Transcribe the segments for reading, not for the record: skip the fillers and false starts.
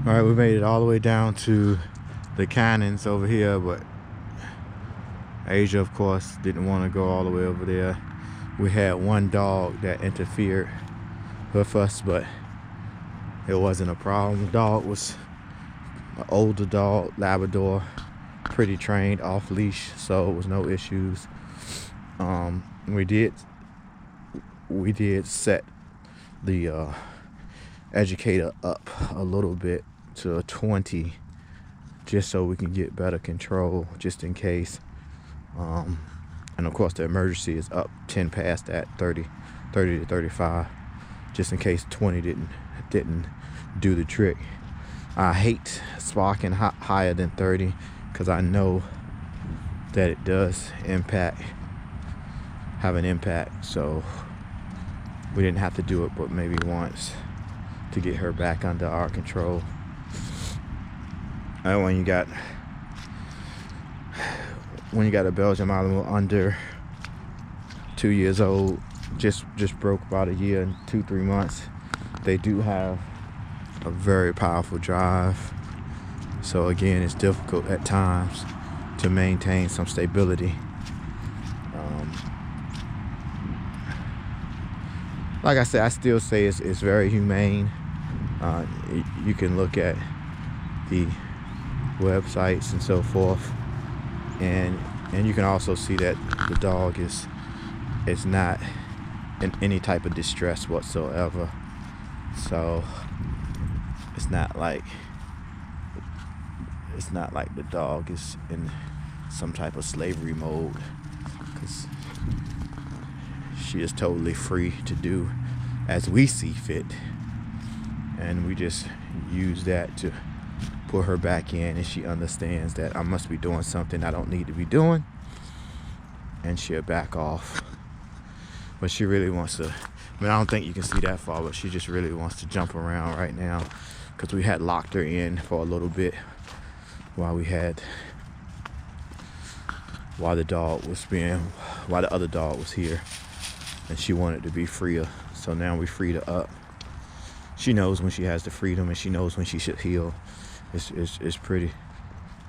All right, we made it all the way down to the canyons over here, but Asia, of course, didn't want to go all the way over there. We had one dog that interfered with us, but it wasn't a problem. The dog was an older dog, Labrador, pretty trained, off leash, so it was no issues. We did set the educator up a little bit to a 20, just so we can get better control, just in case. And of course the emergency is up 10 past that, 30 to 35, just in case 20 didn't do the trick. I hate sparking higher than 30 because I know that it does have an impact. So we didn't have to do it but maybe once to get her back under our control. And when you got a Belgian Malinois under 2 years old, just broke about a year and 2-3 months, they do have a very powerful drive. So again, it's difficult at times to maintain some stability. Like I said, I still say it's very humane. You can look at the websites and so forth, and you can also see that the dog is not in any type of distress whatsoever. So it's not like the dog is in some type of slavery mode, because she is totally free to do as we see fit, and we just use that to put her back in, and she understands that I must be doing something I don't need to be doing, and she'll back off. But she really wants to, I don't think you can see that far, but she just really wants to jump around right now, because we had locked her in for a little bit while the other dog was here, and she wanted to be freer. So now we freed her up. She knows when she has the freedom, and she knows when she should heel. It's pretty.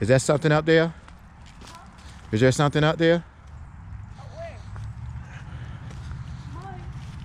Is that something up there? Is there something up there?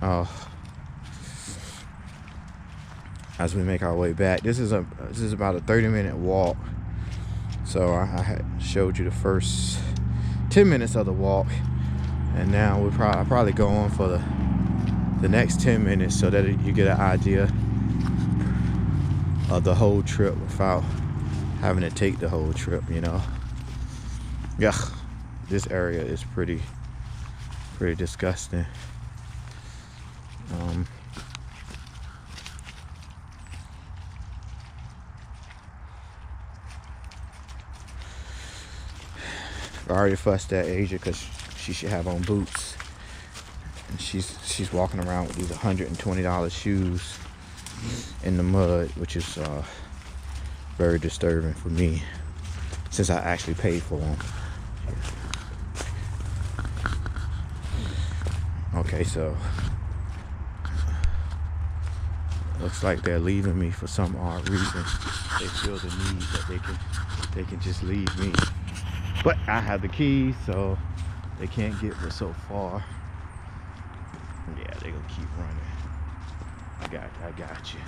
Oh. As we make our way back, this is about a 30-minute walk. So I had showed you the first 10 minutes of the walk, and now we'll probably go on for the next 10 minutes so that you get an idea of the whole trip without having to take the whole trip, you know. Yeah, this area is pretty disgusting. I already fussed at Asia because she should have on boots, and she's walking around with these $120 shoes in the mud, which is very disturbing for me since I actually paid for them. Okay, so looks like they're leaving me for some odd reason. They feel the need that they can just leave me, but I have the keys, so they can't get me so far. Yeah, they're gonna keep running. I got you.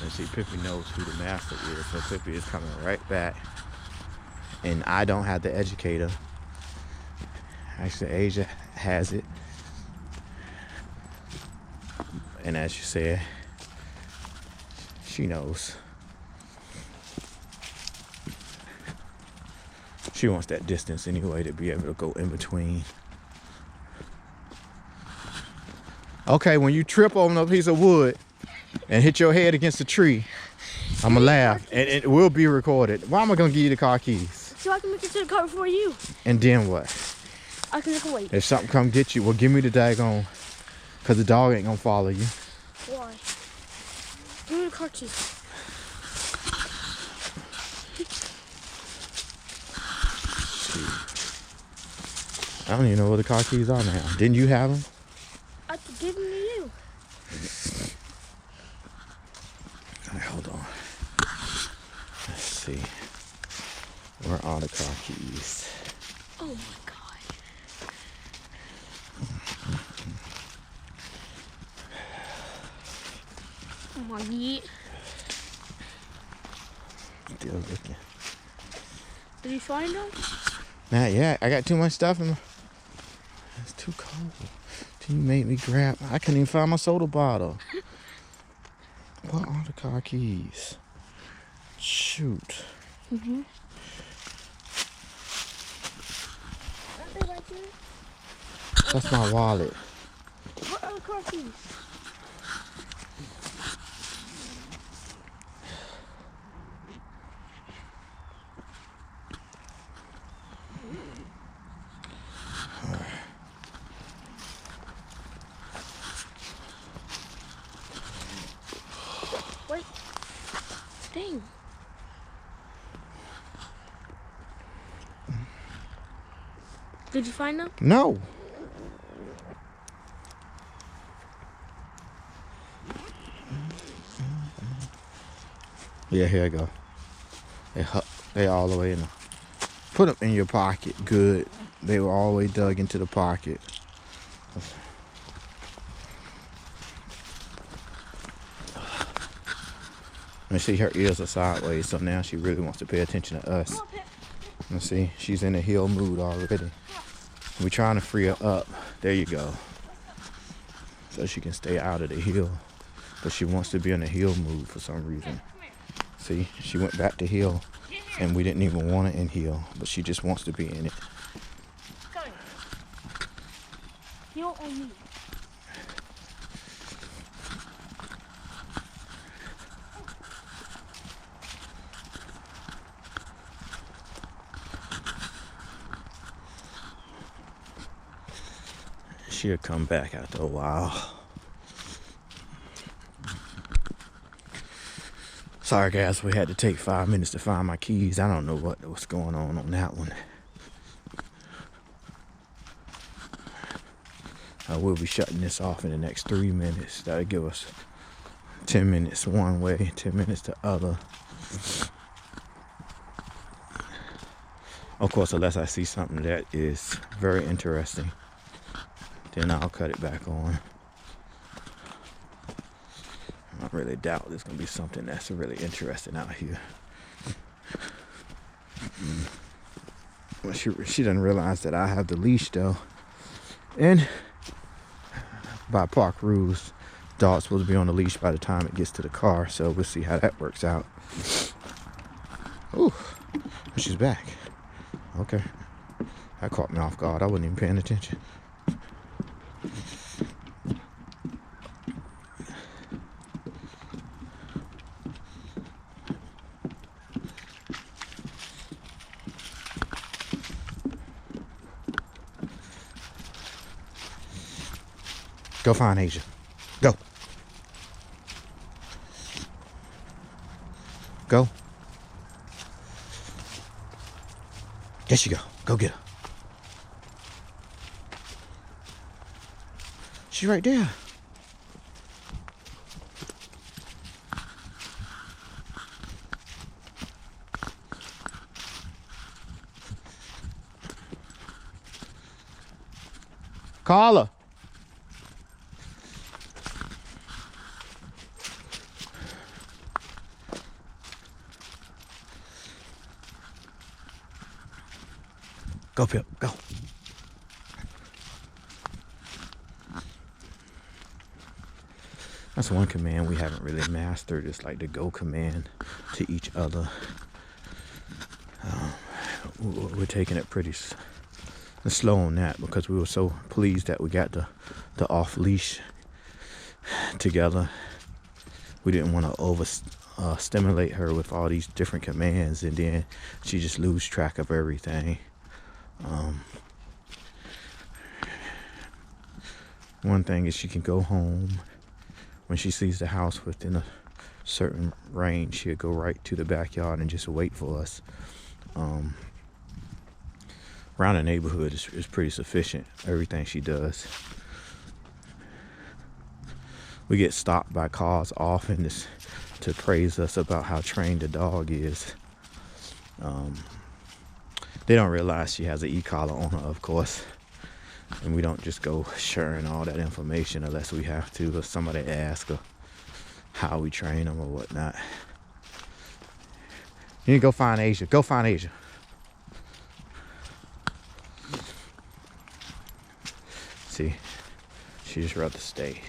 And see, Pippi knows who the master is, so Pippi is coming right back. And I don't have the educator. Actually, Asia has it. And as you said, she knows. She wants that distance anyway to be able to go in between. Okay, when you trip on a piece of wood and hit your head against a tree, I'm gonna laugh, and it will be recorded. Why am I gonna give you the car keys? So I can make it to the car for you. And then what? I can wait. If something come get you, well, give me the daggone, because the dog ain't gonna follow you. Why? Give me the car keys. I don't even know where the car keys are now. Didn't you have them? I could give them to you. All right, hold on. see. Where are the car keys? Oh my god. Oh my god. Still looking. Did you find them? Not yet. I got too much stuff in my... It's too cold. You made me grab... I couldn't even find my soda bottle. What are the car keys? Shoot. Mm-hmm. That's my wallet. What are the car keys? Wait. Dang. Did you find them? No. Yeah, here I go. They all the way in. Put them in your pocket. Good. They were all the way dug into the pocket. And see, her ears are sideways, so now she really wants to pay attention to us. Let's see, she's in a heel mood already. We're trying to free her up. There you go. So she can stay out of the heel. But she wants to be in a heel mood for some reason. See, she went back to heel, and we didn't even want her in heel, but she just wants to be in it. Heel on me. She'll come back after a while. Sorry guys, we had to take 5 minutes to find my keys. I don't know what's going on that one. I will be shutting this off in the next 3 minutes. That'll give us 10 minutes one way, 10 minutes the other. Of course, unless I see something that is very interesting, then I'll cut it back on. I really doubt there's gonna be something that's really interesting out here. Well, she doesn't realize that I have the leash though. And by park rules, dog's supposed to be on the leash by the time it gets to the car, so we'll see how that works out. Ooh, she's back. Okay. That caught me off guard. I wasn't even paying attention. Go find Asia. Go. Go. There she go. Go get her. She's right there. Call her. Go, Pip, go. That's one command we haven't really mastered. It's like the go command to each other. We're taking it pretty slow on that because we were so pleased that we got the off leash together. We didn't want to stimulate her with all these different commands, and then she just lose track of everything. One thing is she can go home. When she sees the house within a certain range, she'll go right to the backyard and just wait for us. Around the neighborhood is pretty sufficient, everything she does. We get stopped by cars often to praise us about how trained the dog is. They don't realize she has an e-collar on her, of course. And we don't just go sharing all that information unless we have to, or somebody asks, or how we train them or whatnot. You need to go find Asia. Go find Asia. See, she just rather stay.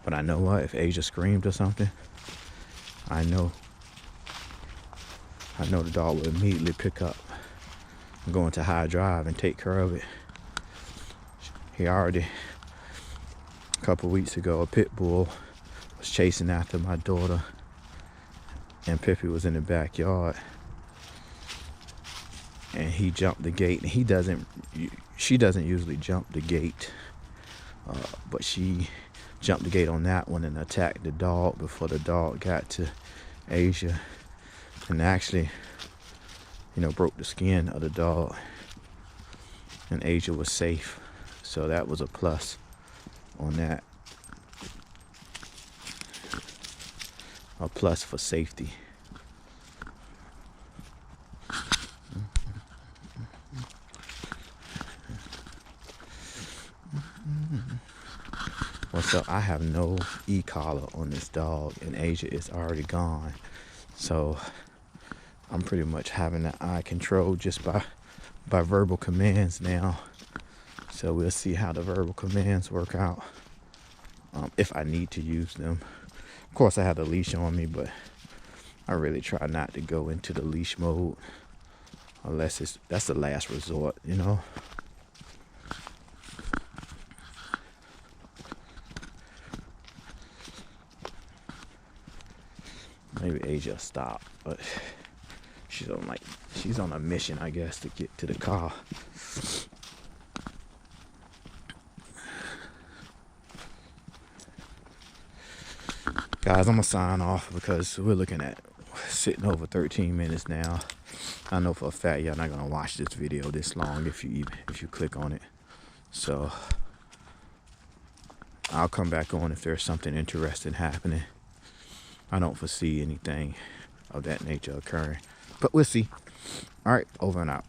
But I know what, if Asia screamed or something, I know the dog will immediately pick up and go into high drive and take care of it. He already, a couple weeks ago, a pit bull was chasing after my daughter, and Pippi was in the backyard, and he jumped the gate. And she doesn't usually jump the gate, but she jumped the gate on that one and attacked the dog before the dog got to Asia, and actually, broke the skin of the dog, and Asia was safe. So that was a plus on that. A plus for safety. Well, so I have no e-collar on this dog, and Asia is already gone. So I'm pretty much having the eye control just by verbal commands now. So we'll see how the verbal commands work out, if I need to use them. Of course, I have the leash on me, but I really try not to go into the leash mode unless that's the last resort, Maybe Asia will stop, but she's on a mission, I guess, to get to the car. Guys, I'm gonna sign off because we're looking at sitting over 13 minutes now. I know for a fact y'all not gonna watch this video this long if you click on it. So I'll come back on if there's something interesting happening. I don't foresee anything of that nature occurring, but we'll see. All right, over and out.